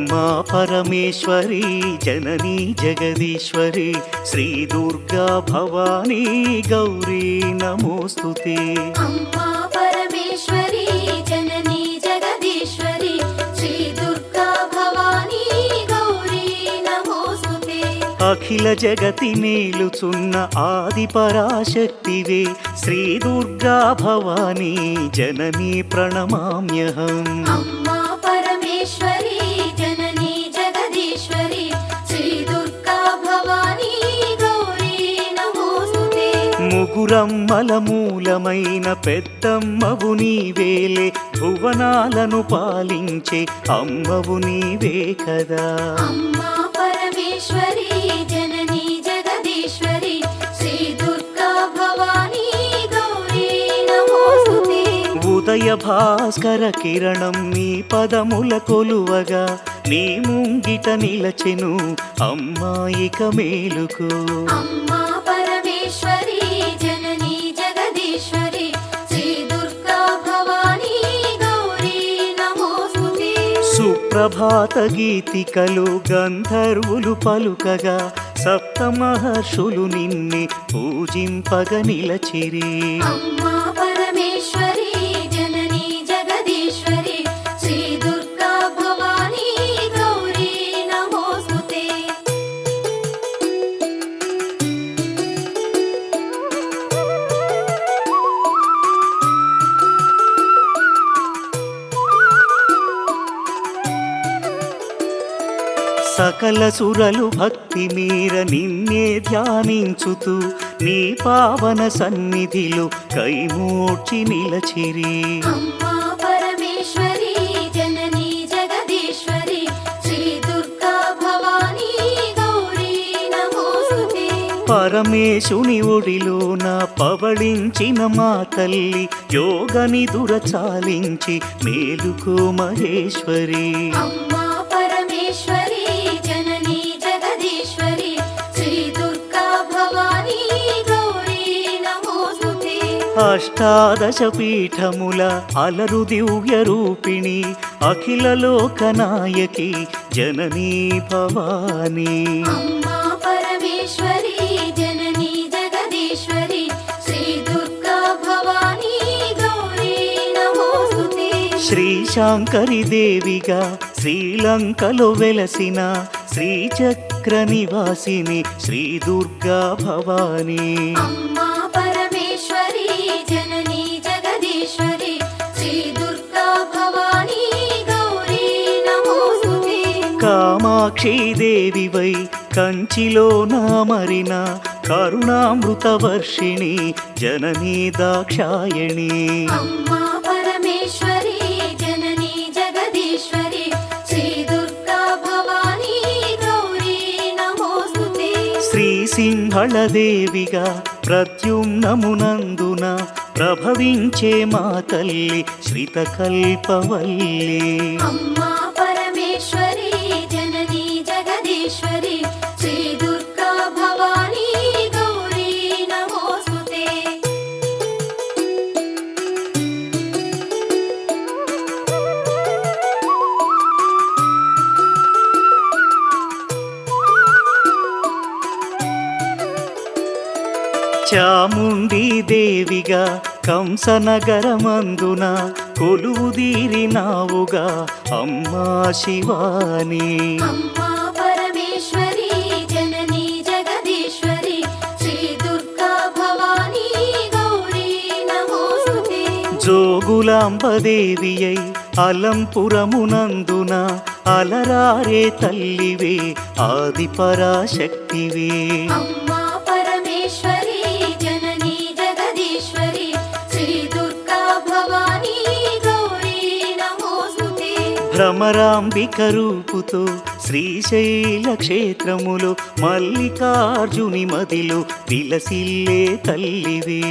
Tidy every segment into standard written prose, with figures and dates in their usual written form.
अम्मा परमेश्वरी जननी जगदीश्वरी श्री दुर्गा भवानी गौरी नमोस्तुते। अम्मा परमेश्वरी जननी जगदीश्वरी श्री दुर्गा भवानी गौरी नमोस्तुते। अखिल जगति नेलुचुन्न आदि पराशक्तिवे श्री दुर्गा भवानी जननी प्रणमाम्यहम्। अम्मा परमेश्वरी जननी जगदीश्वरी श्री दुर्गा भवानी गौरी नमोस्तुते। ముగురమ్మల మూలమైన పెద్దమ్మవు నీవేలే భువనాలను పాలించే అమ్మవు నీవే కదా। अम्मा परमेश्वरी जननी जगदीश्वरी श्री दुर्गा भवानी गौरी नमोस्तुते। ఉదయ భాస్కర కిరణం నీ పదముల కొలువగా నీ ముంగిట నిలచెను అమ్మాయిక మేలుకు। अम्मा परमेश्वरी जननी जगदीश्वरी श्री दुर्गा भवानी गौरी नमोस्तुते। సుప్రభాత గీతికలు గంధర్వులు పలుకగా సప్త మహర్షులు నిన్నే పూజింపగ నిలచిరి। अम्मा परमेश्वरी जननी जगदीश्वरी श्री दुर्गा भवानी गौरी नमोस्तुते। సకల సురలు భక్తి మీర నిన్నే ధ్యానించుతూ నీ పావన సన్నిధిలో కైమూర్చి నిలచిరి। अम्मा परमेश्वरी जननी जगदीश्वरी श्री दुर्गा भवानी गौरी नमोस्तुते। పరమేశుని ఒడిలోన పవళించిన మా తల్లి యోగని దురచాలించి మేలుకో మహేశ్వరి। अम्मा परमेश्वरी जननी जगदीश्वरी श्री दुर्गा भवानी गौरी नमोस्तुते। అష్టాదశ పీఠముల అలరు దివ్య రూపిణి అఖిల లోకనాయకి జననీ భవానీ। अम्मा परमेश्वरी जननी जगदीश्वरी श्री दुर्गा भवानी गौरी नमोस्तुते। శ్రీశాంకరి దేవిగా శ్రీలంకలో వెలసిన శ్రీచక్ర నివాసిని శ్రీ దుర్గా భవానీ। अम्मा परमेश्वरी जननी जगदीश्वरी श्री दुर्गा भवानी गौरी नमोस्तुते। కామాక్షి దేవివై కంచిలో నామరిన కరుణామృత వర్షిణి జననీ దాక్షాయణి। अम्मा परमेश्वरी जननी जगदीश्वरी श्री दुर्गा भवानी गौरी नमोस्तुते। శ్రీ సింహళ దేవిగా ప్రద్యుమ్నమునందున ప్రభవించే మా తల్లి శ్రితకల్పవల్లి। अम्मा परमेश्वरी जननी जगदीश्वरी श्री दुर्गा भवानी गौरी नमोस्तुते। చాముండి దేవిగా కంసనగరమందున కొలువుదీరినావుగా అమ్మా శివాని। अम्मा परमेश्वरी जननी जगदीश्वरी श्री दुर्गा भवानी गौरी नमोस्तुते। జోగులాంబదేవియై అలంపురమునందున అలరారే తల్లివే ఆది పరాశక్తివే। अम्मा परमेश्वरी जननी जगदीश्वरी श्री दुर्गा भवानी गौरी नमोस्तुते। భ్రమరాంబిక రూపుతో శ్రీశైల క్షేత్రములో మల్లికార్జుని మదిలో విలసిల్లే తల్లివే।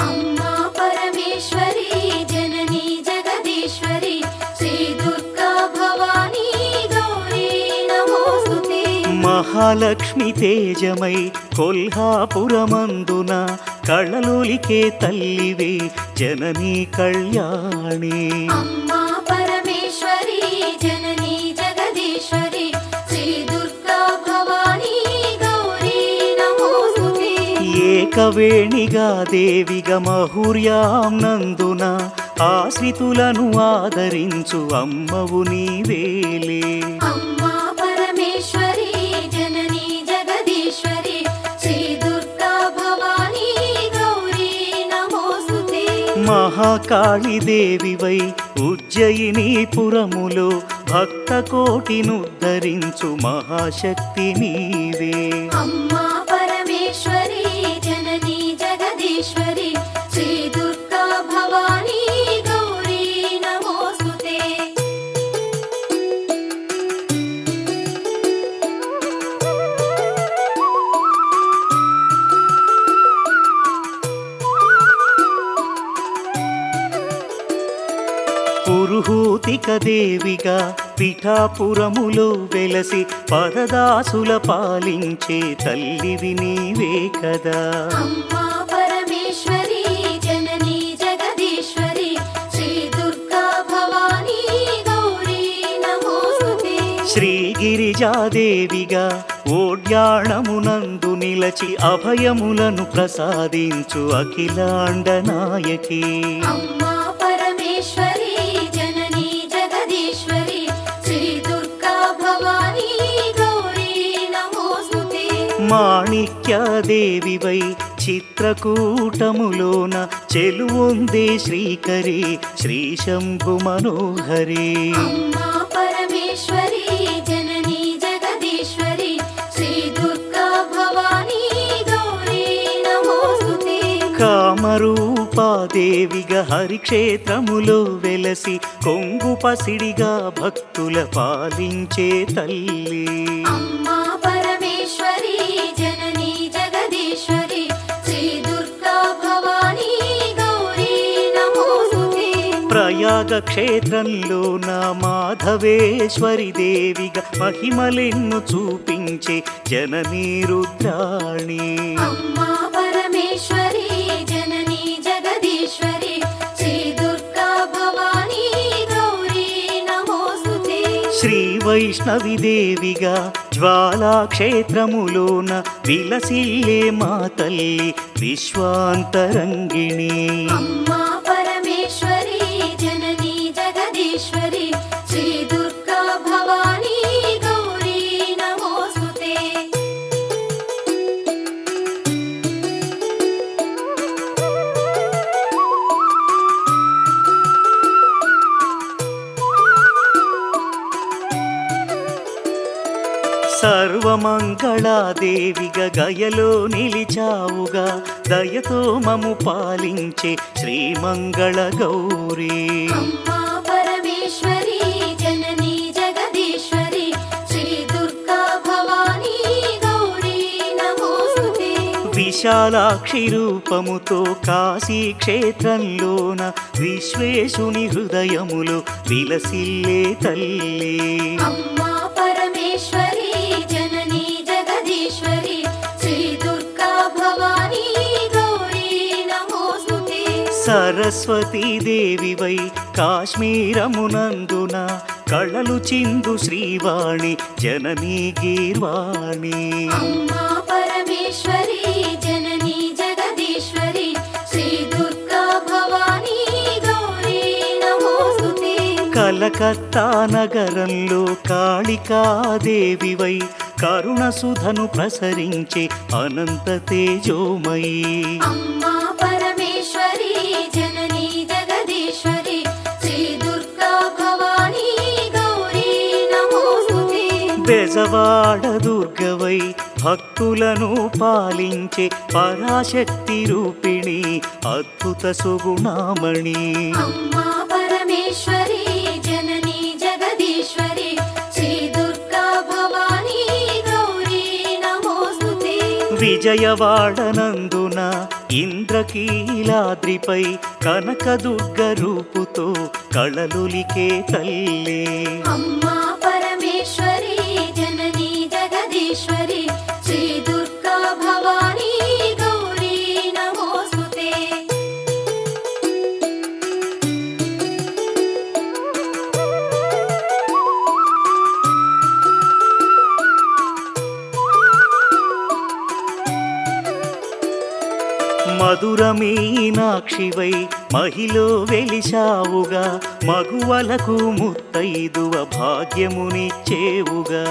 अम्मा परमेश्वरी जननी जगदीश्वरी श्री दुर्गा भवानी गौरी नमोस्तुते। మహాలక్ష్మి తేజమై కొల్హాపురమందున కళలోలికే తల్లివే జననీ కళ్యాణి। अम्मा परमेश्वरी जननी जगदीश्वरी ఏకవేణిగా దేవిగా మహుర్యాం నందున ఆశ్రితులను ఆదరించు అమ్మవు నీవేలే. అమ్మా పరమేశ్వరి జననీ జగదీశ్వరి శ్రీ దుర్గా భవానీ గౌరీ నమోస్తుతే. మహాకాళి దేవివై ఉజ్జయిని పురములో భక్త కోటినుద్ధరించు మహాశక్తి నీవే. అమ్మా పరమేశ్వరి జననీ జగదీశ్వరి శ్రీ దుర్గా భవానీ గౌరీ నమోస్తుతే. పురుహూతిక దేవిగా పిఠాపురములో వెలసి పరదాసుల పాలించే తల్లివి నీవే కదా. అమ్మా పరమేశ్వరి జననీ జగదీశ్వరి శ్రీ దుర్గా భవానీ గౌరీ నమోస్తుతే. శ్రీగిరిజాదేవిగా ఓడ్యాణమునందు నిలచి అభయములను ప్రసాదించు అఖిలాండ నాయకి. అమ్మా పరమేశ్వరి జననీ జగదీశ్వరి శ్రీ దుర్గా భవానీ గౌరీ నమోస్తుతే. మాణిక్యదేవివై చిత్రకూటములోన చెలువొందే శ్రీకరి శ్రీ శంభు మనోహరి. అమ్మా పరమేశ్వరి జననీ జగదీశ్వరి శ్రీ దుర్గా భవానీ గౌరీ నమోస్తుతే. కామరూపాదేవిగా హరిక్షేత్రములో వెలసి కొంగు పసిడిగా భక్తుల పాలించే తల్లి. అమ్మా పరమేశ్వరి జననీ జగదీశ్వరి శ్రీ దుర్గా భవానీ గౌరీ నమోస్తుతే. ప్రయాగ క్షేత్రంలోన మాధవేశ్వరి దేవిగా మహిమలెన్ను చూపించే జననీ రుద్రాణి. అమ్మా పరమేశ్వరి జననీ జగదీశ్వరి శ్రీ దుర్గా భవానీ గౌరీ నమోస్తుతే. శ్రీ వైష్ణవి దేవిగా జ్వాలాక్షేత్రములోన విలసిల్లే మా తల్లి విశ్వాంతరంగిణి. అమ్మా పరమేశ్వరి జననీ జగదీశ్వరి శ్రీ దుర్గా భవానీ గౌరీ నమోస్తుతే. సర్వమంగళాదేవిగా గయలో నిలిచావుగా దయతో మము పాలించే శ్రీమంగళ గౌరీ. అమ్మా పరమేశ్వరి జననీ జగదీశ్వరి శ్రీ దుర్గా భవానీ గౌరీ నమోస్తుతే. విశాలాక్షి రూపముతో కాశీ క్షేత్రంలోన విశ్వేశుని హృదయములో విలసిల్లే తల్లి. అమ్మా పరమేశ్వరి జననీ జగదీశ్వరి శ్రీ దుర్గా భవానీ గౌరీ నమోస్తుతే. సరస్వతీ దేవివై కాశ్మీరమునందున కళలు చిందు శ్రీవాణి జననీ గీర్వాణి. అమ్మా పరమేశ్వరి జననీ జగదీశ్వరి శ్రీ దుర్గా భవానీ గౌరీ నమోస్తుతే. కలకత్తా నగరంలో కాళికాదేవివై కరుణ సుధను ప్రసరించే అనంత తేజోమయీ. అమ్మా పరమేశ్వరి జననీ జగదీశ్వరి శ్రీ దుర్గా భవానీ గౌరీ నమోస్తుతే. బెజవాడ దుర్గవై భక్తులను పాలించే పరాశక్తి రూపిణి అద్భుత సుగుణామణి. అమ్మా పరమేశ్వరి జననీ జగదీశ్వరి శ్రీ దుర్గా భవానీ గౌరీ నమోస్తుతే. విజయవాడ నందున ఇంద్రకీలాద్రిపై కనకదుర్గ రూపుతో కళలులికే తల్లి. అమ్మా పరమేశ్వరి జననీ జగదీశ్వరి శ్రీ దుర్గా భవానీ గౌరీ నమోస్తుతే. మధుర మీనాక్షివై మహిలో వెలిశావుగా మగువలకు ముత్తైదువ భాగ్యమునిచ్చేవుగా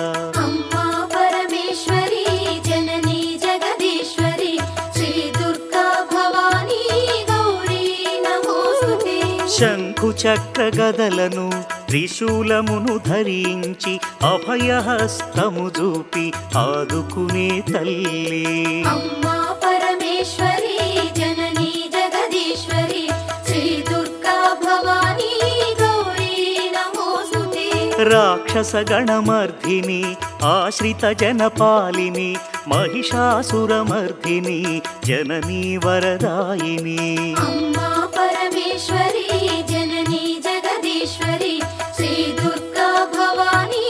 అమ్మా పరమేశ్వరి జననీ జగదీశ్వరి శ్రీ దుర్గా భవానీ గౌరీ నమోస్తుతే శంఖు చక్ర గదలను త్రిశూలమును ధరించి అభయహస్తము చూపి ఆదుకునే తల్లి అమ్మా పరమేశ్వరి జననీ జగదీశ్వరి శ్రీ దుర్గా భవానీ గౌరీ నమోస్తుతే రాక్షస గణమర్ధిని ఆశ్రిత జనపాలిని మహిషాసురమర్ధిని జననీ వరదాయిని అమ్మా పరమేశ్వరి జననీ జగదీశ్వరి శ్రీ దుర్గా భవానీ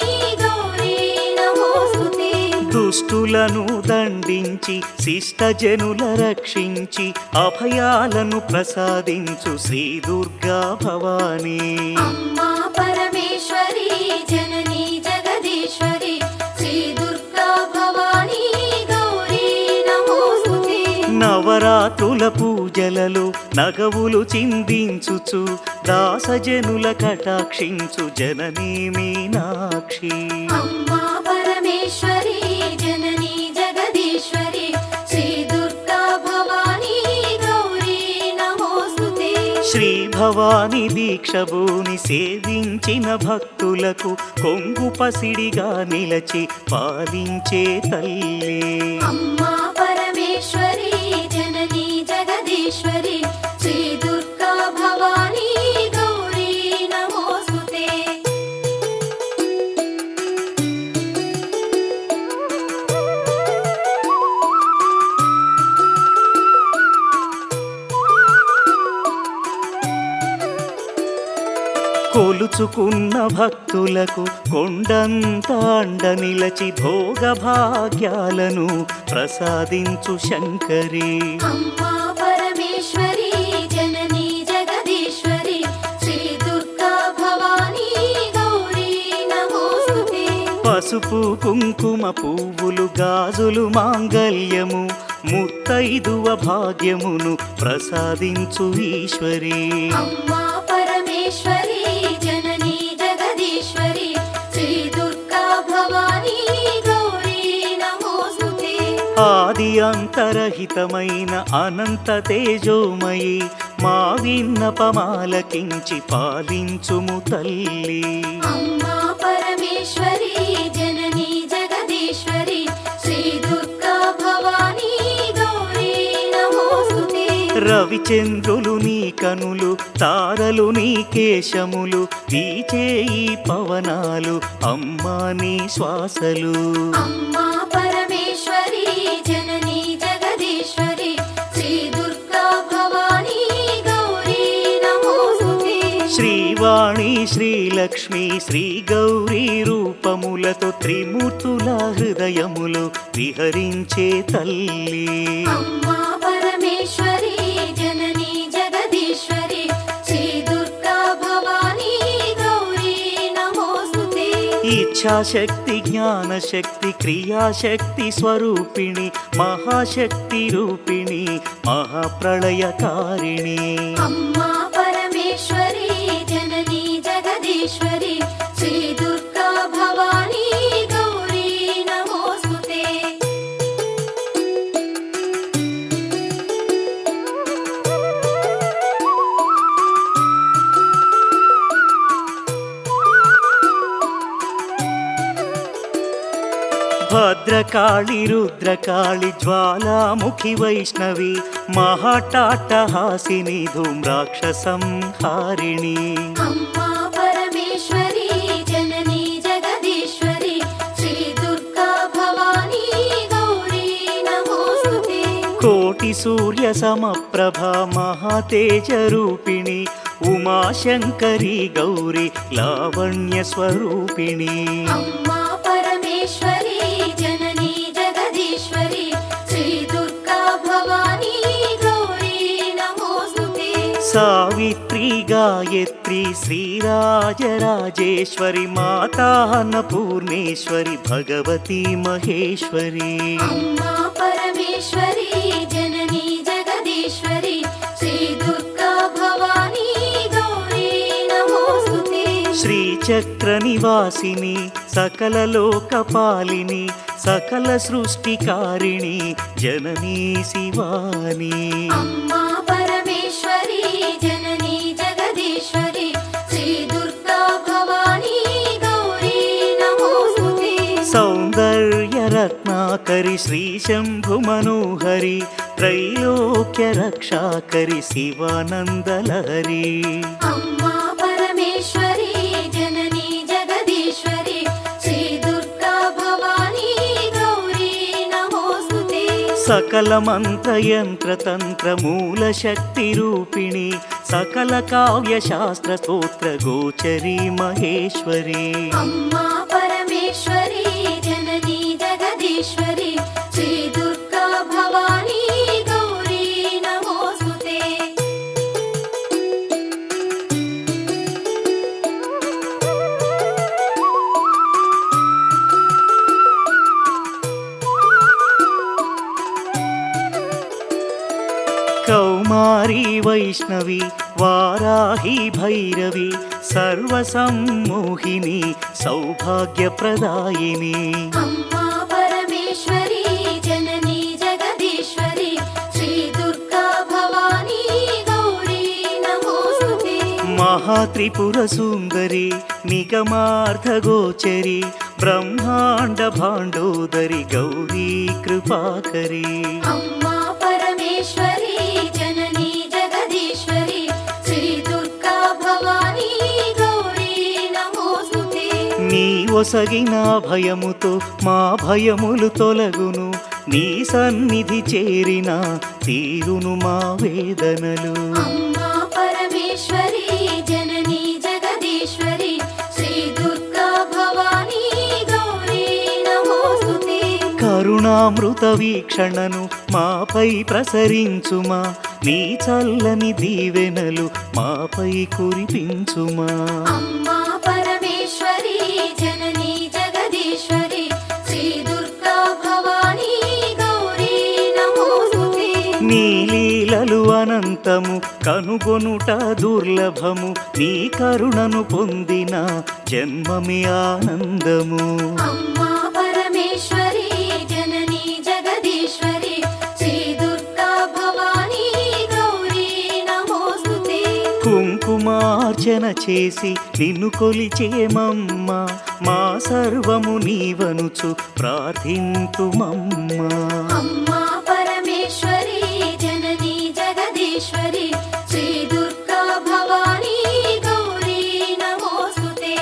గౌరీ నమోస్తుతే దుష్టులను దండించి శిష్టజనుల రక్షించి అభయాలను ప్రసాదించు శ్రీ దుర్గా భవానీ అమ్మా పరమేశ్వరి జననీ జగదీశ్వరి శ్రీ దుర్గా భవానీ గౌరీ నమోస్తుతే నవరాత్రుల పూజలలో నగవులు చిందించుచు దాసజనుల కటాక్షించు జననీ మీనాక్షి అమ్మా పరమేశ్వరి జననీ జగదీశ్వరి శ్రీ దుర్గా భవానీ గౌరీ నమోస్తుతే శ్రీ భవాని దీక్షభూని సేవించిన భక్తులకు కొంగు పసిడిగా నిలచి పాలించే తల్లి అమ్మా పరమేశ్వరి జననీ జగదీశ్వరి శ్రీ దుర్గా భవానీ గౌరీ నమోస్తుతే కొలుచుకున్న భక్తులకు కొండంత అండ నిలచి భోగ భాగ్యాలను ప్రసాదించు శంకరి అమ్మా పరమేశ్వరి జననీ జగదీశ్వరి శ్రీ దుర్గా భవానీ గౌరీ నమోస్తుతే పసుపు కుంకుమ పువ్వులు గాజులు మాంగల్యము ముత్తైదువ భాగ్యమును ప్రసాదించు ఈశ్వరి అమ్మా పరమేశ్వరి జననీ జగదీశ్వరి శ్రీ దుర్గా భవానీ గౌరీ నమోస్తుతే ఆది అంతరహితమైన అనంత తేజోమయి మా విన్నపమాలకించి పాలించుము తల్లి అమ్మా పరమేశ్వరి జననీ జగదీశ్వరి శ్రీ దుర్గా భవానీ గౌరీ నమోస్తుతే రవిచంద్రులు నీ కనులు తారలు నీ కేశములు వీచే ఈ పవనాలు అమ్మా నీ శ్వాసలు అమ్మా పరమేశ్వరి జననీ జగదీశ్వరి శ్రీ దుర్గా భవానీ గౌరీ నమోస్తుతే శ్రీవాణి శ్రీలక్ష్మి శ్రీ గౌరీ రూపములతో త్రిమూర్తుల హృదయములు విహరించే తల్లి అమ్మా పరమేశ్వరి జననీ జగదీశ్వరి శ్రీ దుర్గా భవానీ గౌరీ నమోస్తుతే ఇచ్ఛాశక్తి జ్ఞానశక్తి క్రియాశక్తి స్వరూపిణి మహాశక్తి రూపిణి మహాప్రళయకారిణి అమ్మా పరమేశ్వరి జననీ జగదీశ్వరి శ్రీ దుర్గా భవానీ గౌరీ నమోస్తుతే భద్రకాళి రుద్రకాళి జ్వాలాముఖి వైష్ణవి మహాటాటహాసిని ధూమ్రాక్షసంహారిణి అమ్మా పరమేశ్వరి జననీ జగదీశ్వరి శ్రీ దుర్గా భవానీ గౌరీ నమోస్తుతే కోటి సూర్య సమప్రభ మహాతేజ రూపిణి ఉమాశంకరి గౌరి లావణ్య స్వరూపిణి అమ్మా పరమేశ్వరి జననీ జగదీశ్వరి శ్రీ దుర్గా భవానీ గౌరీ నమోస్తుతే సావిత్రి గాయత్రి శ్రీరాజరాజేశ్వరి మాతా అన్నపూర్ణేశ్వరి భగవతి మహేశ్వరి అమ్మా పరమేశ్వరి జననీ జగదీశ్వరి శ్రీచక్ర నివాసిని సకల లోకపాలిని సకల సృష్టికారిణి జననీ శివాని అమ్మా పరమేశ్వరి జననీ జగదీశ్వరి శ్రీ దుర్గా భవానీ గౌరీ నమోస్తుతే సౌందర్య రత్నాకరి శ్రీ శంభు మనోహరి త్రైలోక్య రక్షాకరి శివానందలహరి అమ్మా పరమేశ్వరి జననీ జగదీశ్వరి శ్రీ దుర్గా భవానీ గౌరీ నమోస్తుతే సకల మంత్ర యంత్ర తంత్ర మూల శక్తి రూపిణి సకల కావ్య శాస్త్ర స్తోత్ర గోచరి మహేశ్వరి అమ్మా పరమేశ్వరి జననీ జగదీశ్వరి శ్రీ దుర్గా భవానీ గౌరీ నమోస్తుతే కౌమారీ వైష్ణవి వారాహి భైరవి సర్వసమ్మోహిని సౌభాగ్యప్రదాయిని అమ్మా పరమేశ్వరి జననీ జగదీశ్వరి శ్రీ దుర్గా భవానీ గౌరీ నమోస్తుతే మహాత్రిపుర సుందరి నిగమార్థగోచరి బ్రహ్మాండ భాండోదరి గౌరీ కృపాకరి అమ్మా పరమేశ్వరి జననీ జగదీశ్వరి శ్రీ దుర్గా భవానీ గౌరీ నమోస్తుతే నీ ఒసగిన భయముతో మా భయములు తొలగును నీ సన్నిధి చేరిన తీరును మా వేదనలు అమ్మా పరమేశ్వరి జననీ జగదీశ్వరి శ్రీ దుర్గా భవానీ గౌరీ నమోస్తుతే కరుణామృత వీక్షణను మాపై ప్రసరించుమా నీ చల్లని దీవెనలు మాపై కురిపించుమా అమ్మా పరమేశ్వరి జననీ జగదీశ్వరి శ్రీ దుర్గా భవానీ గౌరీ నమోస్తుతే నీ లీలలు అనంతము కనుగొనుట దుర్లభము నీ కరుణను పొందిన జన్మమే ఆనందము అమ్మా పరమేశ్వరి జననీ జగదీశ్వరి శ్రీ దుర్గా భవానీ గౌరీ నమోస్తుతే కుంకుమార్చన చేసి నిన్ను కొలిచేమమ్మ మా సర్వము నీవనుచు ప్రార్థింతుమమ్మా అమ్మా పరమేశ్వరి జననీ జగదీశ్వరి శ్రీ దుర్గా భవానీ గౌరీ నమోస్తుతే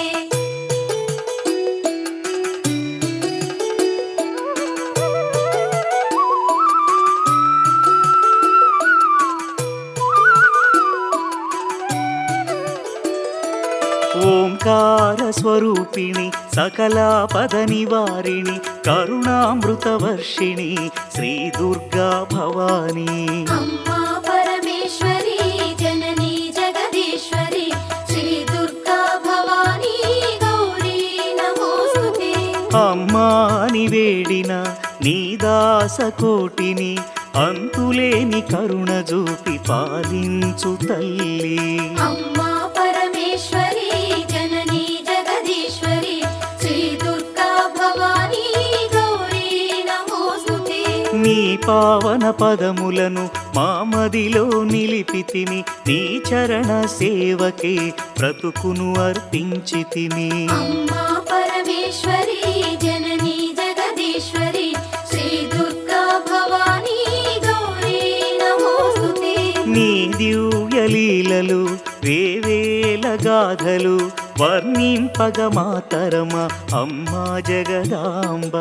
ఓంకార స్వరూపిణి సకలాపద నివారిణి కరుణామృత వర్షిణి శ్రీ దుర్గా భవానీ అమ్మా పరమేశ్వరి జననీ జగదీశ్వరి శ్రీ దుర్గా భవానీ గౌరీ నమోస్తుతే అమ్మాని వేడిన నీ దాస కోటిని అంతులేని కరుణ చూపి పాలించు తల్లి అమ్మా పరమేశ్వరి జననీ జగదీశ్వరి శ్రీ దుర్గా భవానీ గౌరీ నమోస్తుతే నీ పావన పదములను మా మదిలో నిలిపితిమి నీ చరణ సేవకే బ్రతుకును అర్పించితిమి అమ్మా పరమేశ్వరి జననీ జగదీశ్వరి శ్రీ దుర్గా భవానీ గౌరీ నమోస్తుతే నీ దివ్య లీలలు వేవేల గాథలు వర్ణింపగ మాతరమ అమ్మా జగదాంబ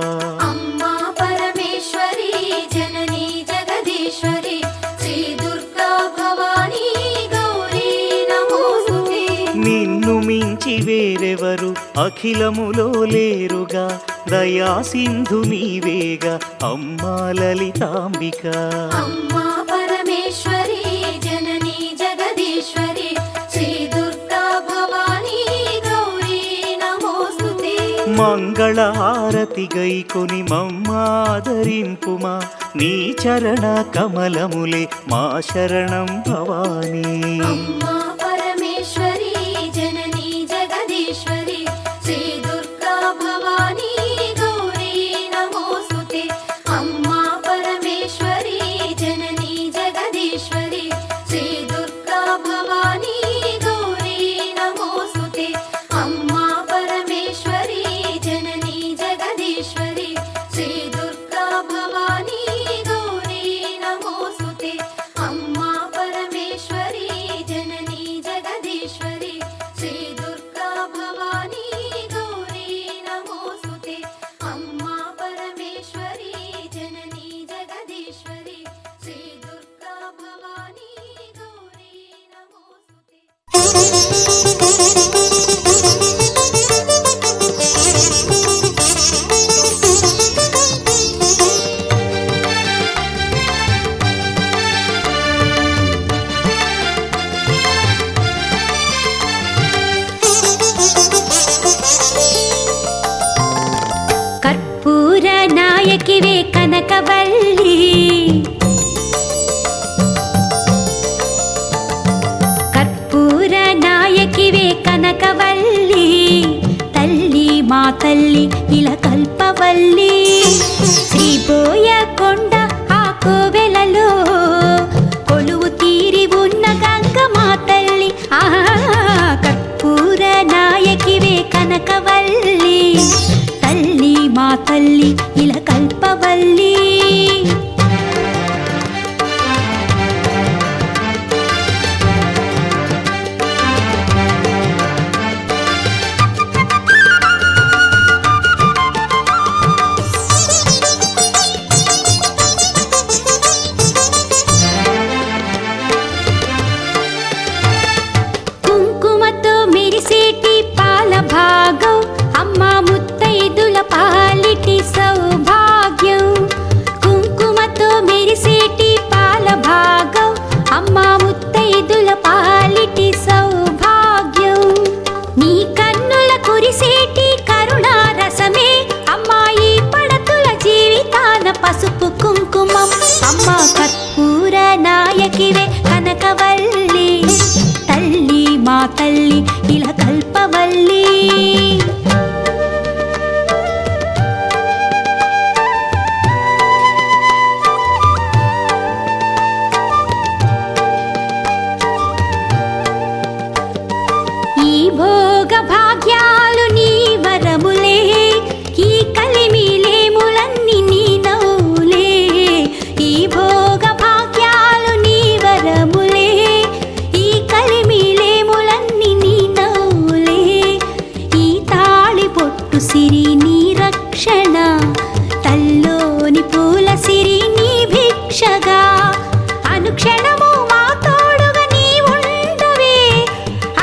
అమ్మా పరమేశ్వరి జననీ జగదీశ్వరి శ్రీ దుర్గా భవానీ గౌరీ నమోస్తుతే నిన్ను మించి వేరెవరు అఖిలములో లేరుగా దయా సింధు నీవేగా అమ్మా లలితాంబిక అమ్మా పరమేశ్వరి జననీ జగదీశ్వరి శ్రీ దుర్గా భవానీ గౌరీ నమోస్తుతే మంగళహారతి గైకొని మమ్మాదరింపుమా నీ చరణ కమలములే మా శరణం భవానీ అమ్మా పరమేశ్వరి జననీ జగదీశ్వరి ನಾಯಕಿವೆ ಕನಕವಲ್ಲಿ. ಕರ್ಪೂರ ನಾಯಕಿವೆ ಕನಕವಲ್ಲಿ, ತಲ್ಲಿ ಮಾತಲ್ಲಿ ಇಲ ಕಲ್ಪವಲ್ಲಿ. శ్రీబోయకొండ ఆ కోవెలలో కొలువు తీరి ఉన్న గంగమ్మ తల్లి. కర్పూర నాయకివే కనకవల్లి, తల్లి మా తల్లి ఇల కల్పవల్లి. పసుపు కుంకుమం అమ్మ కర్పూర నాయకివే కనకవల్లి, తల్లి మా తల్లి ఇల కల్పవల్లి. ఈ భోగ భాగ్యాలు నీ వరములే, ఈ కలిమిలేములన్నీ నీ నవ్వులే. ఈ భోగ భాగ్యాలు నీ వరములే, ఈ కలిమిలేములన్నీ నీ నవ్వులే. ఈ తాళి పొట్టు సిరి నీ రక్షణ, తల్లోని పూల సిరి నీ భిక్షగా. అనుక్షణము మా తోడుగా నీ ఉండవే,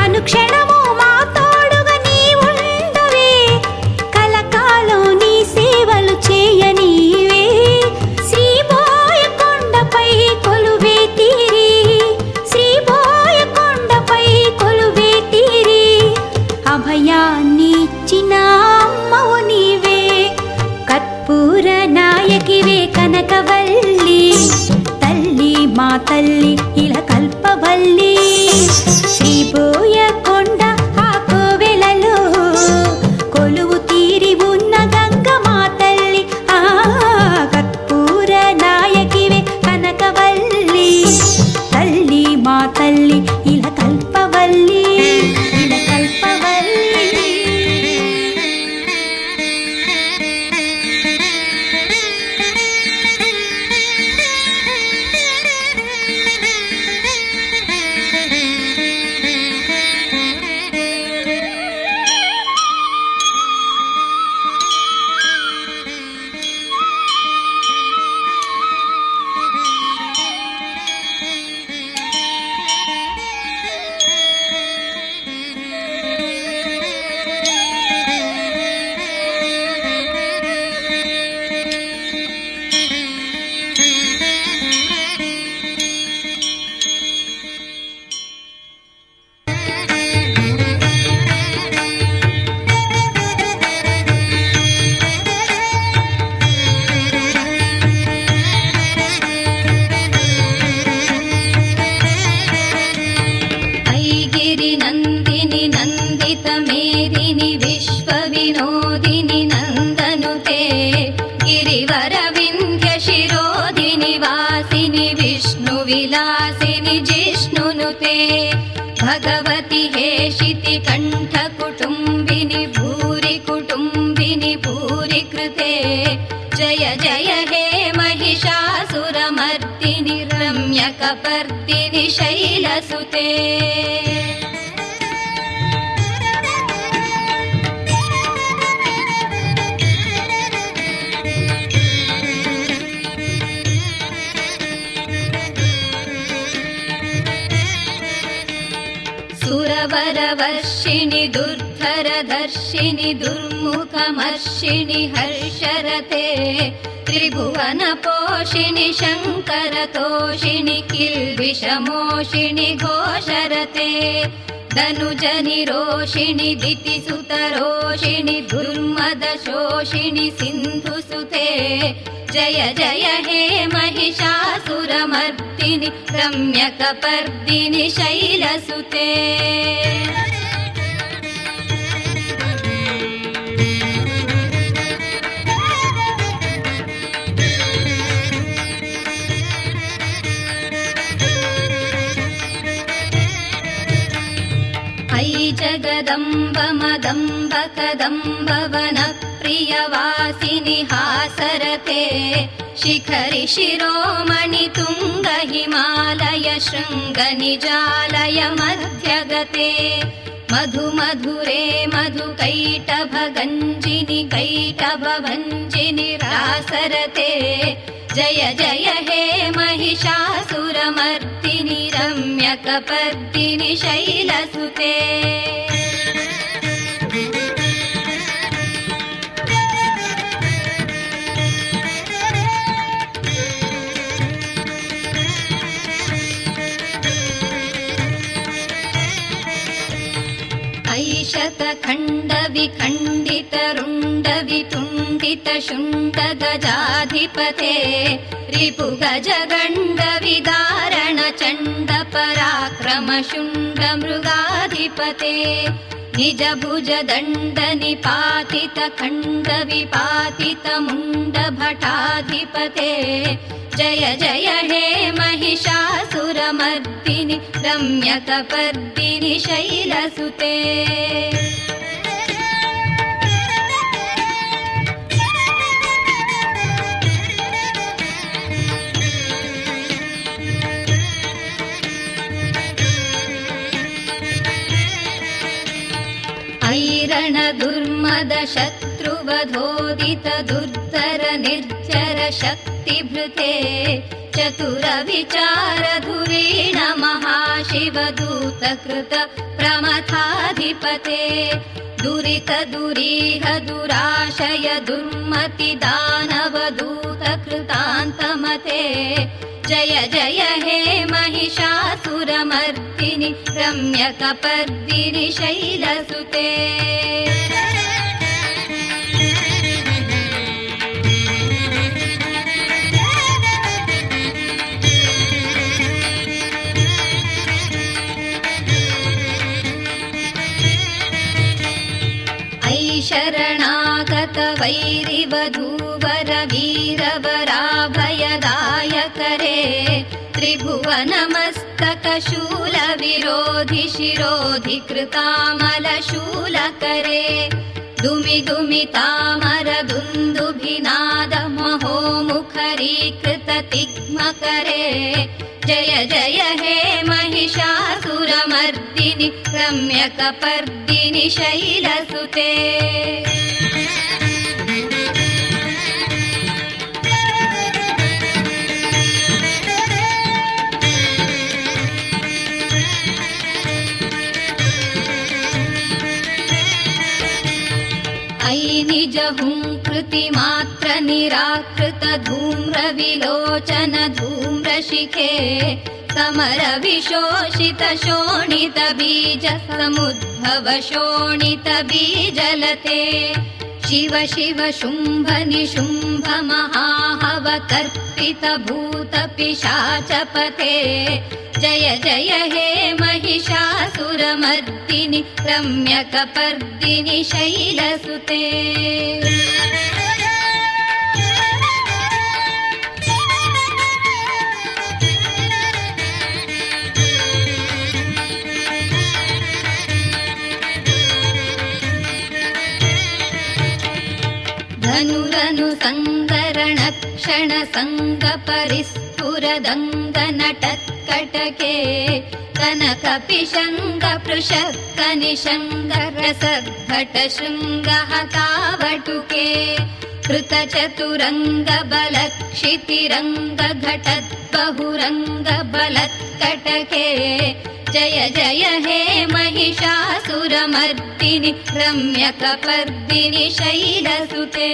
అనుక్షణము మా తోడుగా నీ ఉండవే. కలకాలం నీ సేవలు చేయనీవే, శ్రీబోయకొండపై కొలువే తీరి, శ్రీబోయకొండపై కొలువే తీరి. అభయాన్ని ఇచ్చిన అమ్మవు నీవే, కర్పూర నాయకివే కనకవల్లి, తల్లి మా తల్లి ఇల కల్పవల్లి. శ్రీబోయకొండ ఆ కోవెలలో కొలువు తీరి ఉన్న గంగమ్మ తల్లి. కర్పూర నాయకివే కనకవల్లి, తల్లి మా తల్లి ఇల కల్పవల్లి, ఇల కల్పవల్లి. मेदिनि विश्वविनोदिनि नन्दनुते गिरिवरविन्ध्य शिरोधिनि वासिनि विष्णुविलासिनि जिष्णुनुते भगवति हेशिति कण्ठकुटुम्बिनि भूरि कुटुम्बिनि भूरि कृते जय जय हे महिषासुरमर्दिनि रम्यकपर्दिनि शैलसुते सुरवरवर्षिणि दुर्गा दुर्धरधर्षिणि दुर्मुखमर्षिणि हर्षरते त्रिभुवनपोषिणि शङ्करतोषिणि किल्बिषमोषिणि घोषरते धनुजनिरोषिणि दितिसुतरोषिणि दुर्मदशोषिणि सिन्धुसुते जय जय हे महिषासुरमर्दिनि रम्यकपर्दिनि शैलसुते अयि जगदम्ब मदम्ब कदम्ब वनप्रियवासिनि हासरते शिखरि शिरोमणि तुङ्ग हिमालय शृङ्ग निजालय मध्यगते मधु मधुरे मधु कैटभ गञ्जिनि कैटभ भञ्जिनि रासरते जय जय हे महिषासुरमर्दिनि रम्यकपर्दिनि शैलसुते ऐशतखण्ड विखण्डित रुण्ड वितुण्डित शुण्ड गजाधिपते रिपु गजगण्ड विदारण चण्ड पराक्रम शुण्ड मृगाधिपते निज भुज दण्ड निपातित खण्ड विपातित मुण्ड भटाधिपते जय जय हे महिषासुरमर्दिनि रम्यकपर्दिनि शैलसुते ऐरण दुर्मद शत्रुवधोदित दुर्धर निर्जर शक्तिभृते चतुर विचार धुरीण महाशिवदूत कृत प्रमथाधिपते दुरित दुरीह दुराशय दुर्मति दानव दूत कृतान्तमते जय जय हे महिषासुरमर्दिनि रम्यकपर्दिनि शैलसुते शरणागत वैरिवधूवर वीरवराभयदायकरे त्रिभुवनमस्तक शूल विरोधि शिरोधि कृतामल शूलकरे दुमि दुमि तामर दुन्दुभिनाद महोमुखरीकृत तिग्मकरे जय जय हे महिषासुरमर्दिनि रम्यकपर्दिनि शैलसुते अयि निज हुंकृति मात्र निराकृत धूम्र विलोचन धूम्रशिखे समर विशोषित शोणित बीज समुद्भव शोणित बीजलते शिव शिव शुंभ निशुंभ महाहव तर्पित भूत पिशाचपते जय जय हे महिषासुरमर्दिनि रम्यकपर्दिनि शैलसुते धनुरनु संगरण क्षण संग परिस्फुरदंग नटत्कटके कनक पिशंग पृषक्क निशंग रसद्भट शृंग हतावटुके कृत चतुरंग बलक्षितिरंग घटत् बहुरंग बलत्कटके जय जय हे महिषासुरमर्दिनि रम्यकपर्दिनि शैलसुते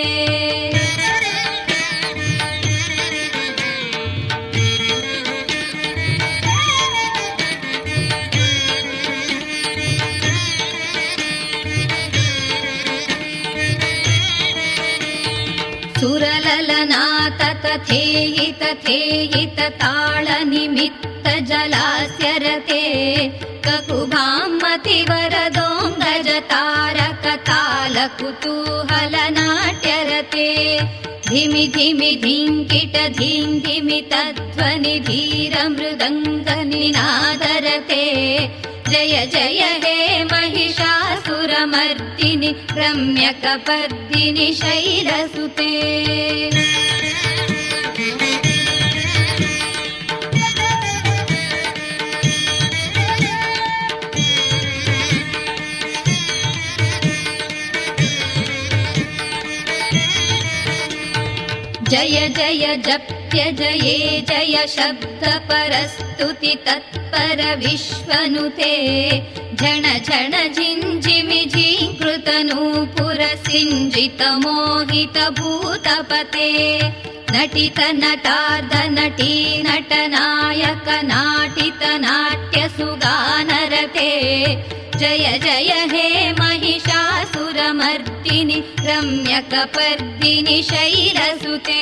सुरललनाथ तथेहित ताळनिमित्त जलास्य रते ककुभामतिवरदोङ्गज तारक तालकुतूहल नाट्यरते धिमि धिमि धिङ्किट धिमि तध्वनि धीर मृदङ्गनिनादरते जय जय हे महिषासुरमर्दिनि रम्यकपर्दिनि शैलसुते जय जय जप्य जये जय शब्द परस्तुति तत्पर विश्वनुते झण झण झिञ्झिमि झीकृत नूपुर सिञ्जित मोहित भूतपते नटित नटार्ध नटी नटनायक नाटित नाट्य सुगानरते जय जय हे महिषासुरमर्दिनि रम्यकपर्दिनि शैलसुते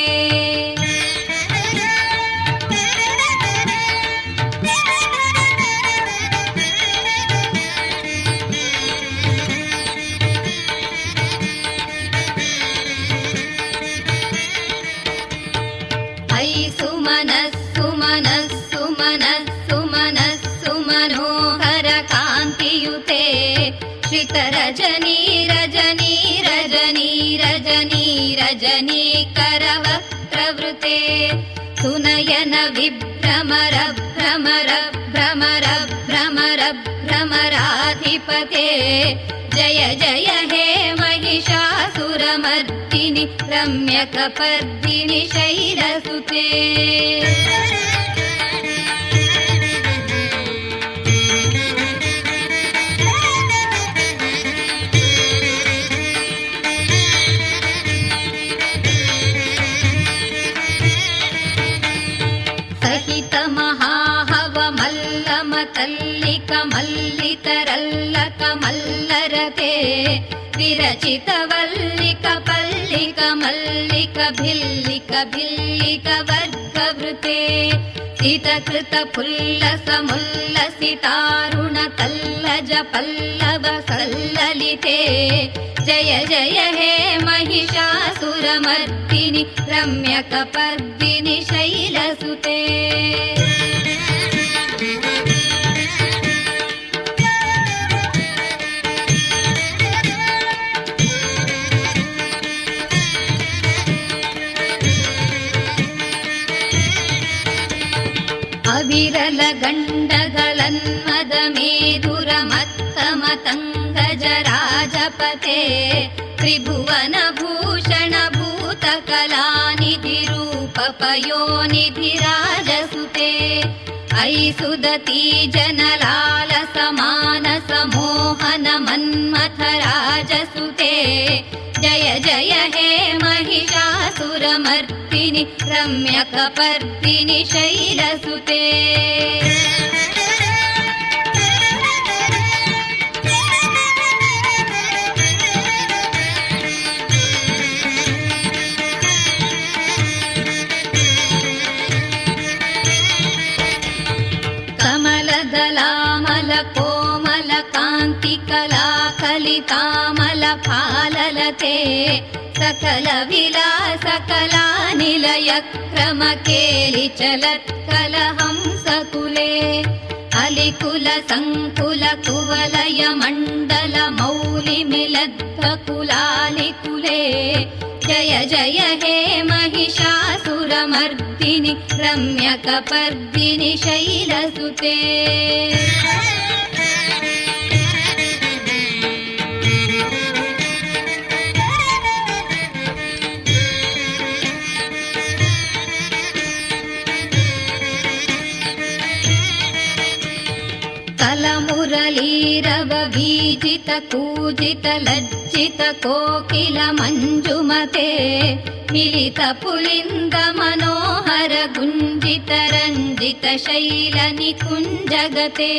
सुमनोहर कान्तियुते श्रितरजनी रजनी रजनी रजनी रजनी करवक्त्रवृते सुनयन विभ्रमर भ्रमर भ्रमर भ्रमर भ्रमराधिपते जय जय हे महिषासुरमर्दिनि रम्यकपर्दिनि शैलसुते सहित महाहव मल्लम तल्लिक मल्लितरल्लक मल्लरते विरचित वल्लिक पल्लिक मल्लिक भिल्लिक भिल्लिक वर्गवृते सितकृत फुल्लस मुल्लसितारुण तल्लज पल्लव सल्ललिते जय जय हे महिषासुरमर्दिनि रम्यकपर्दिनि शैलसुते अविरल गण्डगलन्मद मेधुर मत्तमतङ्गज राजपते त्रिभुवन भूषण भूतकलानिधि रूप पयोनिधि राजसुते अयि सुदती जनलाल समानस मोहन मन्मथ राजसुते जय जय हे महिषासुरमर्दिनि रम्यकपर्दिनि शैलसुते कमलदलामल कोमल कान्ति कला कलितामल फाललते सकल विलास कला निलय क्रम केलि चलत्कल हंसकुले अलिकुल संकुल कुवलय मण्डल मौलि मिलद्ध कुलालिकुले जय जय हे महिषासुरमर्दिनि रम्यकपर्दिनि शैलसुते कलीरव बीजित कूजित लज्जित कोकिल मञ्जुमते मिलित पुलिन्द मनोहर गुञ्जित रञ्जित शैल निकुञ्जगते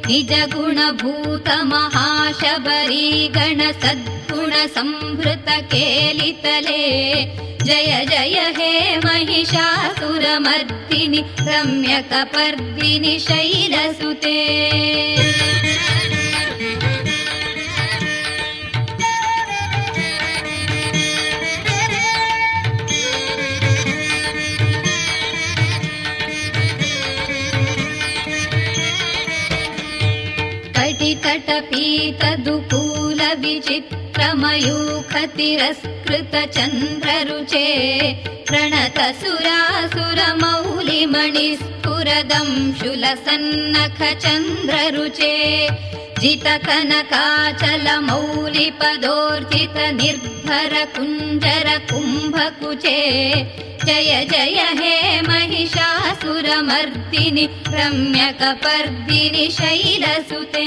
निज गुणभूत महाशबरी गण सद्गुण संभृत केलितले जय जय हे महिषासुरमर्दिनि रम्यकपर्दिनि शैलसुते कटितटपीतदुकूल विचित्रमयूखतिरस्कृत चन्द्ररुचे प्रणत सुरासुरमौलिमणिस्फुरदंशुलसन्नख चन्द्ररुचे जित कनकाचल मौलिपदोर्जित निर्भर कुञ्जर कुम्भकुचे जय जय हे महिषासुरमर्दिनि रम्यकपर्दिनि शैलसुते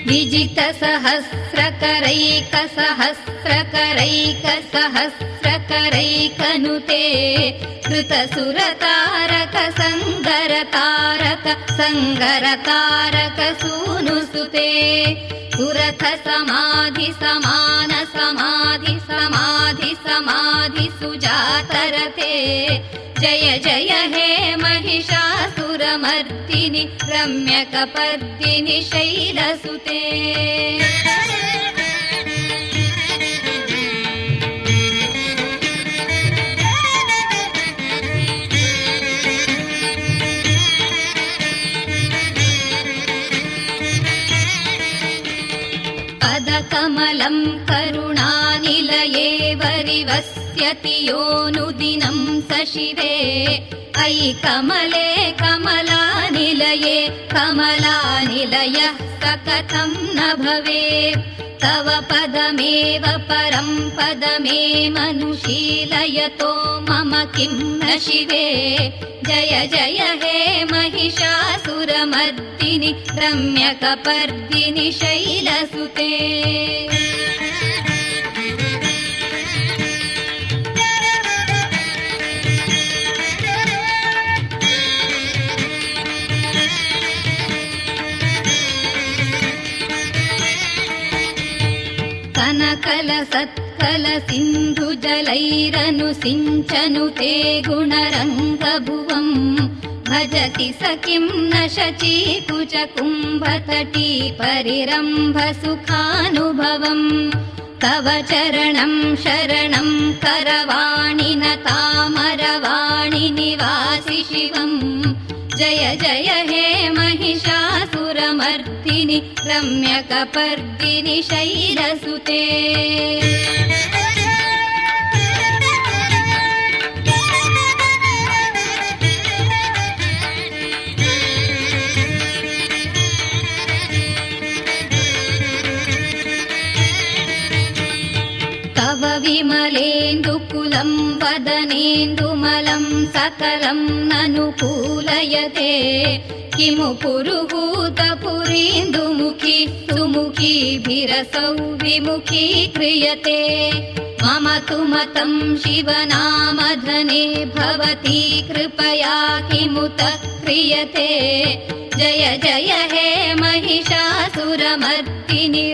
विजित सहस्रकरैक सहस्रकरैक सहस्रकरैकनुते कृत सुरतारक संगरतारक संगरतारक सूनुसुते सुरथ समाधि समान समाधि समाधि समाधि सुजातरते जय जय हे महिषासुरमर्दिनि रम्यकपर्दिनि शैलसुते पदकमलं करुणानिलये वरिवस्यति योऽनुदिनं स शिवे अयि कमले कमलानिलये कमलानिलयः स कथं न भवेत् तव पदमेव परं पदमेमनुशीलयतो मम किं न शिवे जय जय हे महिषासुरमर्दिनि रम्यकपर्दिनि शैलसुते कनकल सत्कल सिन्धु जलैरनुसिञ्चनुते गुणरङ्गभुवम् भजति स किं न शचीकुच कुम्भतटी परिरम्भ सुखानुभवम् तव चरणं शरणं करवाणि न तामरवाणि निवासि शिवम् जय जय हे महिषासुरमर्दिनि रम्यकपर्दिनि शैलसुते तव विमलेन्दुकुलं वदनेन्दुमलं सकलं ननुकूलयते किमु पुरुहूतपुरीन्दुमुखी सुमुखीभिरसौ विमुखी क्रियते मम तु मतं शिवनामधने भवती कृपया किमुत क्रियते जय जय हे महिषासुरमर्दिनि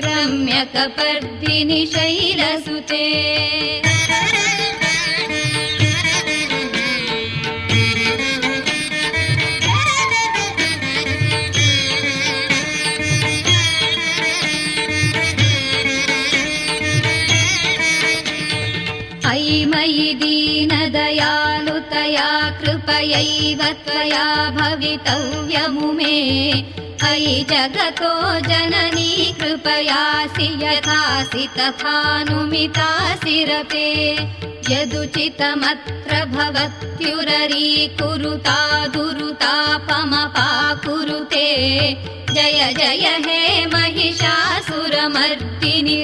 रम्यकपर्दिनि शैलसुते अयि मयि दीनदयालुतया कृपयैव त्वया भवितव्यमु मे अयि जगतो जननी कृपयासि यथासि तथानुमितासि रते यदुचितमत्र भवत्युररीकुरुता दुरुतापमपाकुरुते जय जय हे महिषासुरमर्दिनि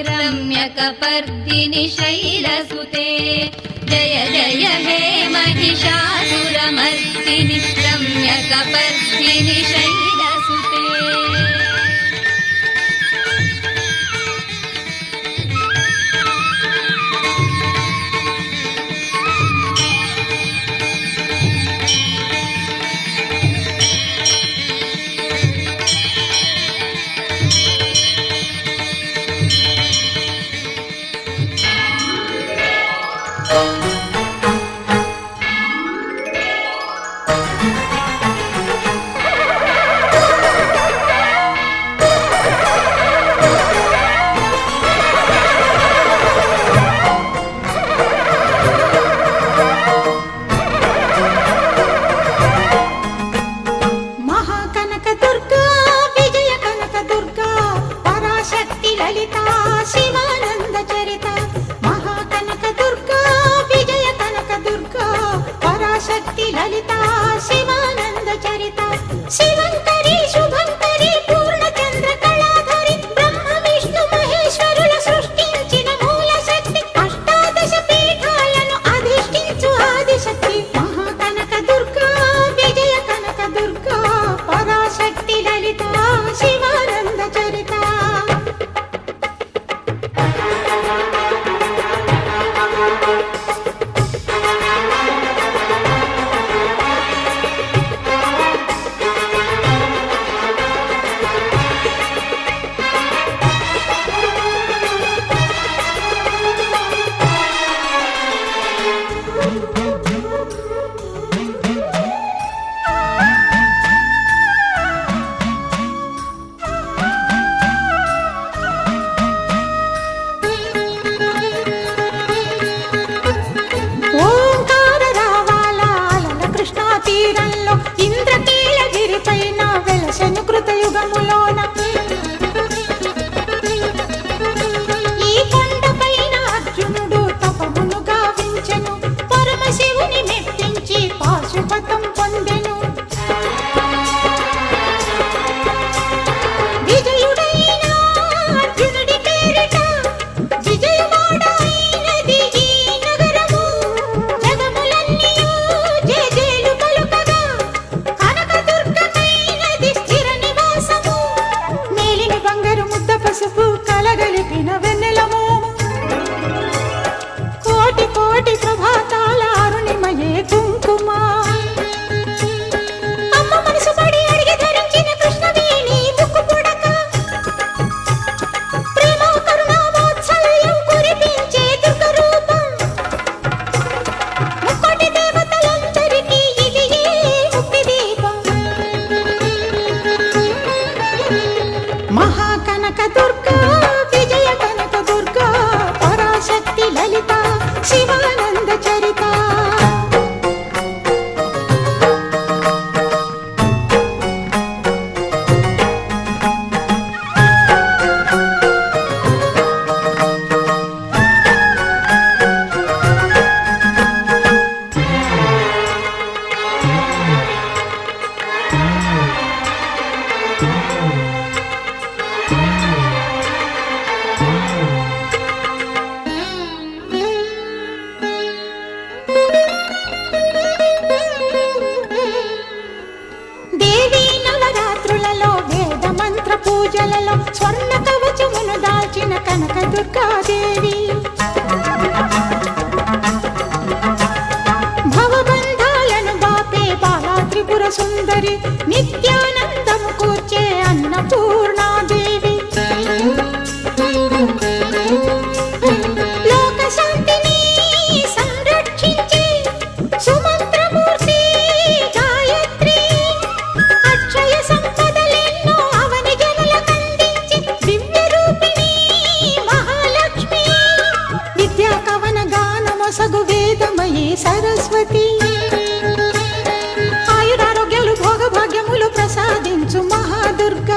रम्यकपर्दिनि शैलसुते जय जय हे महिषासुरमर्दिनि रम्यकपर्दिनि शैलसुते। పూజలలో స్వర్ణ కవచమును దాల్చిన కనక దుర్గాదేవి భవబంధాలను బాపే బాలా త్రిపుర సుందరి నిత్యానందము కూర్చే అన్నపూర్ణాదేవి లోక శాంతిని సంరక్షించే సుమంత్రమూర్తి గాయత్రి అక్షయ సంపదలెన్నో అవని జనులకందించి దివ్య రూపిణి మహాలక్ష్మి విద్యా కవన గానమొసగు వేదమయీ సరస్వతి ఆయురారోగ్యాలు భోగభాగ్యములు ప్రసాదించు మహాదుర్గ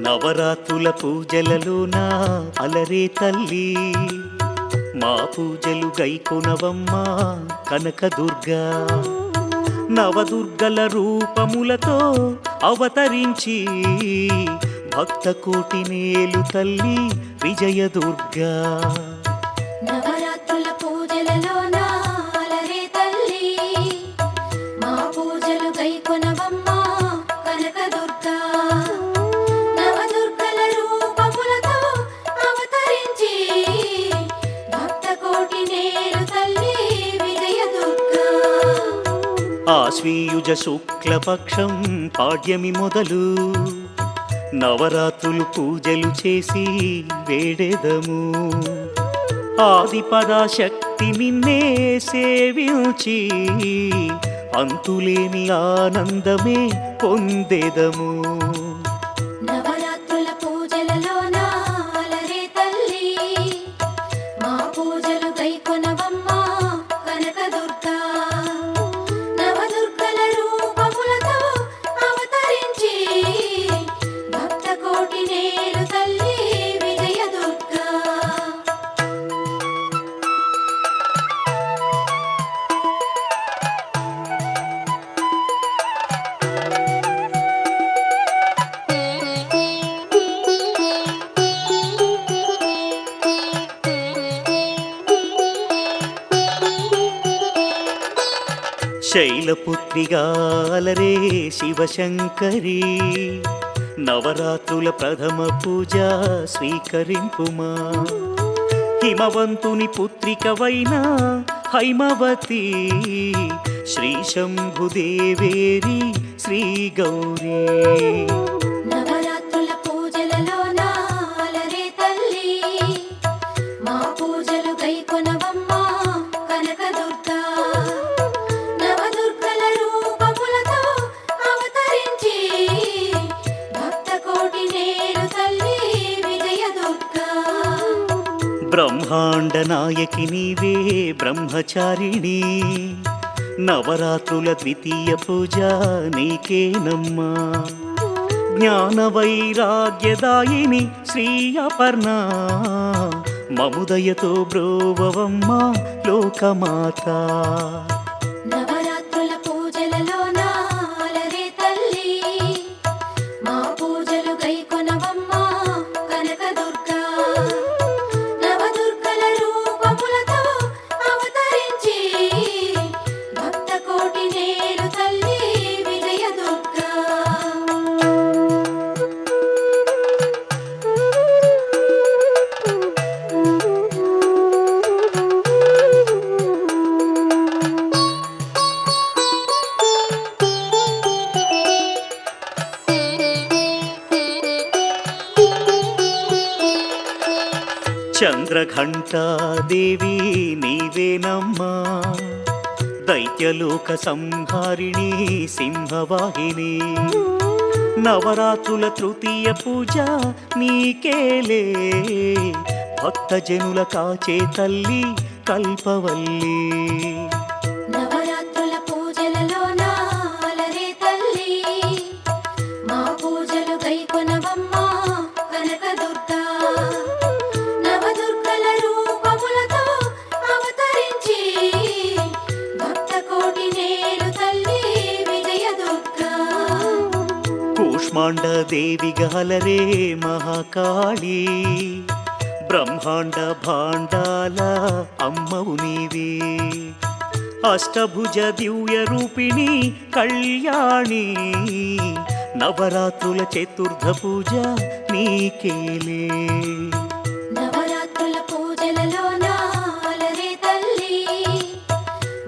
నవరాత్రుల పూజలలోన అలరే తల్లి మా పూజలు గైకొనవమ్మా కనకదుర్గా నవదుర్గల రూపములతో అవతరించి భక్త కోటి నేలు తల్లి విజయదుర్గా నవరాత్రుల పూజలలోన అలరే తల్లి మా పూజలు గైకొనవమ్మా కనకదుర్గా నవదుర్గల రూపములతో అవతరించి భక్త కోటి నేలు తల్లి విజయదుర్గా ఆశ్వీయుజ శుక్లపక్షం పాడ్యమి మొదలు నవరాత్రులు పూజలు చేసి వేడెదము ఆదిపరాశక్తి నిన్నే సేవించి అంతులేని ఆనందమే పొందెదము నవరాత్రుల పూజలలోన అలరే తల్లి మా పూజలు గైకొనవమ్మా కనకదుర్గా నవదుర్గల రూపములతో అవతరించి భక్త కోటి నేలు తల్లి విజయదుర్గా శైలపుత్రిగాలరే శివశంకరి నవరాత్రుల ప్రథమ పూజ స్వీకరింపుమా హిమవంతుని పుత్రికవైన హైమవతి శ్రీ శంభుదేవేరి శ్రీ గౌరీ నవరాత్రుల పూజలలోన అలరే తల్లి మా పూజలు గైకొనవమ్మా కనకదుర్గా నవదుర్గల రూపములతో అవతరించి భక్త కోటి నేలు తల్లి విజయదుర్గా బ్రహ్మాండ నాయకి నీవే బ్రహ్మచారిణి నవరాత్రుల ద్వితీయ పూజ నీకేనమ్మా జ్ఞాన వైరాగ్యదాయిని శ్రీ అపర్ణ మముదయతో బ్రోవవమ్మా లోకమాత నవరాత్రుల పూజలలోన అలరే తల్లి మా పూజలు గైకొనవమ్మా కనకదుర్గా నవదుర్గల రూపములతో అవతరించి భక్త కోటి నేలు తల్లి విజయదుర్గా చంద్రఘంటాదేవి నీవేనమ్మా దైత్యలోక సంహారిణి సింహవాహిని నవరాత్రుల తృతీయ పూజ నీకేలే భక్తజనుల కాచే తల్లి కల్పవల్లి నవరాత్రుల పూజలలోన అలరే తల్లి మా పూజలు గైకొనవమ్మా కనకదుర్గా నవదుర్గల రూపములతో అవతరించి భక్త కోటి నేలు తల్లి విజయదుర్గా కూష్మాండ దేవి గలరే మహాకాళి బ్రహ్మాండ భాండాల అమ్మవు నీవే అష్టభుజ దివ్య రూపిణి కళ్యాణి నవరాత్రుల చతుర్థ పూజ నీకేలే నవరాత్రుల పూజలలోన అలరే తల్లి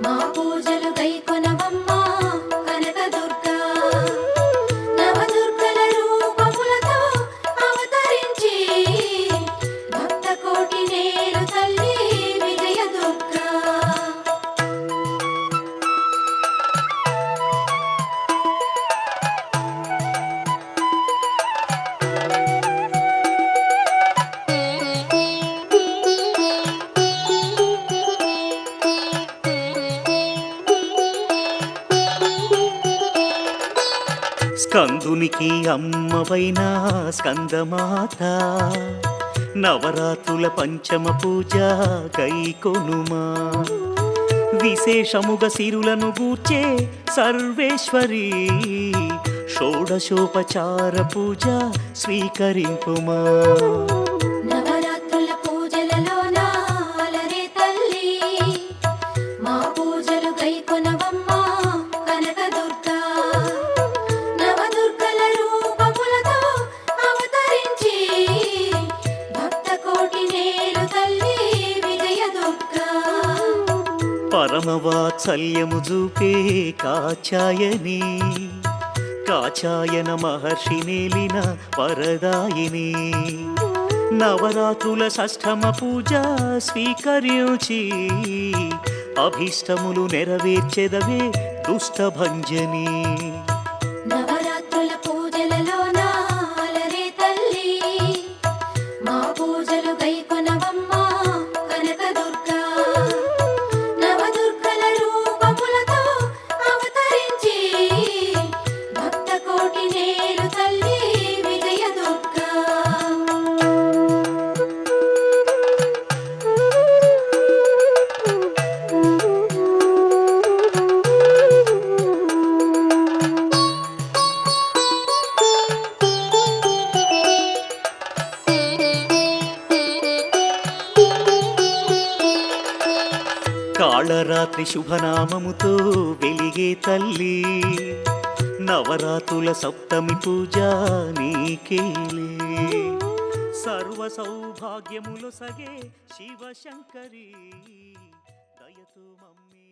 మా పూజలు గైకొనవమ్మా కనకదుర్గా నవదుర్గల రూపములతో అవతరించి భక్త కోటి నేలు తల్లి విజయదుర్గా కందునికి అమ్మవైన స్కందమాత నవరాత్రుల పంచమ పూజ కైకొనుమా విశేషముగ సిరులను గూర్చే సర్వేశ్వరి షోడశోపచార పూజ స్వీకరింపుమా నవరాత్రుల పూజలలోన అలరే తల్లి మా పూజలు గైకొనవమ్మా కనకదుర్గా నవదుర్గల రూపములతో అవతరించి భక్త కోటి నేలు తల్లి విజయదుర్గా పరమవాత్సల్యము చూపే కాచాయని కాచాయన మహర్షి నేలిన వరదాయిని నవరాత్రుల షష్ఠమ పూజ స్వీకరించి అభీష్టములు నెరవేర్చెదవే దుష్టభంజని నవరాత్రుల పూజలలోన అలరే తల్లి మా పూజలు గైకొనవమ్మా కనకదుర్గా నవదుర్గల రూపములతో అవతరించి భక్త కోటి నేలు తల్లి విజయదుర్గా కాళరాత్రి శుభనామముతో వెలిగే తల్లి నవరాత్రుల సప్తమి పూజ నీకేలే సర్వ సౌభాగ్యములు సగే శివశంకరి దయతో మమ్మే